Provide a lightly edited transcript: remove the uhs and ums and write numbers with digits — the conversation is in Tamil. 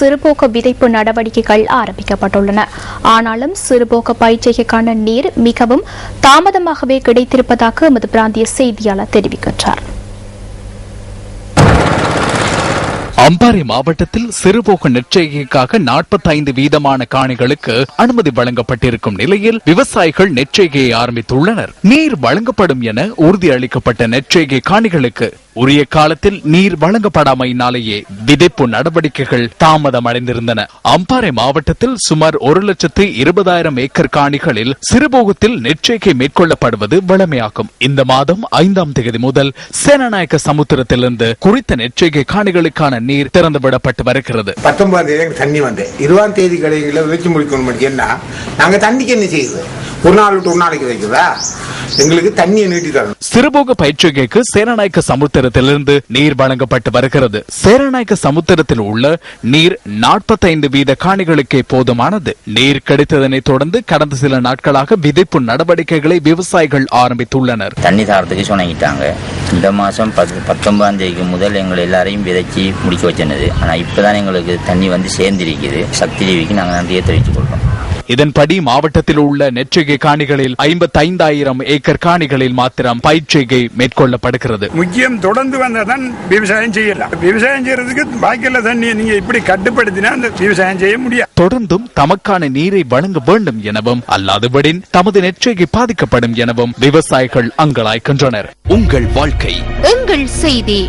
சிறுபோக விதைப்பு நடவடிக்கைகள் ஆரம்பிக்கப்பட்டுள்ளன. ஆனாலும் சிறுபோக பயிற்சிக்கான நீர் மிகவும் தாமதமாகவே கிடைத்திருப்பதாக எமது பிராந்திய செய்தியாளர் தெரிவிக்கின்றார். அம்பாறை மாவட்டத்தில் சிறுபோக நெற்செய்கைக்காக 45% காணிகளுக்கு அனுமதி வழங்கப்பட்டிருக்கும் நிலையில் விவசாயிகள் நெற்செய்கையை ஆரம்பித்துள்ளனர். நீர் வழங்கப்படும் என உறுதியளிக்கப்பட்ட நெற்செய்கை காணிகளுக்கு உரிய காலத்தில் நீர் வழங்கப்படாமையினாலேயே விதைப்பு நடவடிக்கைகள் தாமதமடைந்திருந்தன. அம்பாறை மாவட்டத்தில் சுமார் 1,20,000 ஏக்கர் காணிகளில் சிறுபோகத்தில் நெற்செய்கை மேற்கொள்ளப்படுவது வழமையாகும். இந்த மாதம் 5ஆம் தேதி முதல் சேனநாயக்க சமுத்திரத்திலிருந்து குறித்த நெற்செய்கை காணிகளுக்கான நீர் திறந்துவிடப்பட்டு வருகிறது. 19ஆம் தேதி தண்ணி வந்து 20ஆம் தேதி கடைகளில் வச்சு முடிக்கணும். என்ன நாங்க தண்ணிக்கு என்ன செய்யுது? ஒரு நாள் விட்டு ஒரு நாளைக்கு வைக்கிறதா? எங்களுக்கு தண்ணியை நீட்டி தரணும். சிறுபோக பயிற்சிகைக்கு சேனநாயக்க சமுத்திரத்திலிருந்து நீர் வழங்கப்பட்டு வருகிறது. சேனநாயக்க சமுத்திரத்தில் உள்ள நீர் 45% காணிகளுக்கே போதுமானது. நீர் கிடைத்ததனை தொடர்ந்து கடந்த சில நாட்களாக விதைப்பு நடவடிக்கைகளை விவசாயிகள் ஆரம்பித்துள்ளனர். தண்ணி தாரத்துக்கு சொன்னாங்க. இந்த மாசம் 19ஆம் தேதிக்கு முதல் எங்களை எல்லாரையும் விதைச்சி முடிக்க வச்சது. ஆனா இப்பதான் எங்களுக்கு தண்ணி வந்து சேர்ந்திருக்குது. சக்தி டிவிக்கு நாங்கள் நன்றியை தெரிவித்துக் கொள்றோம். இதன்படி மாவட்டத்தில் உள்ள நெற்செய்கை காணிகளில் 55,000 ஏக்கர் காணிகளில் மாத்திரம் பயிற்சிகை மேற்கொள்ளப்படுகிறது. முக்கியம் தொடர்ந்து வந்தாதான் விவசாயம் செய்யலாம். விவசாயம் செய்யறதுக்கு பாக்கியில தண்ணியை நீங்க இப்படி கட்டுப்படுத்தினா அந்த விவசாயம் செய்ய முடியாது. தொடர்ந்தும் தமக்கான நீரை வழங்க வேண்டும் எனவும், அல்லாதபடின் தமது நெற்செய்கை பாதிக்கப்படும் எனவும் விவசாயிகள் அங்கலாய்க்கின்றனர். உங்கள் வாழ்க்கை எங்கள் செய்தி.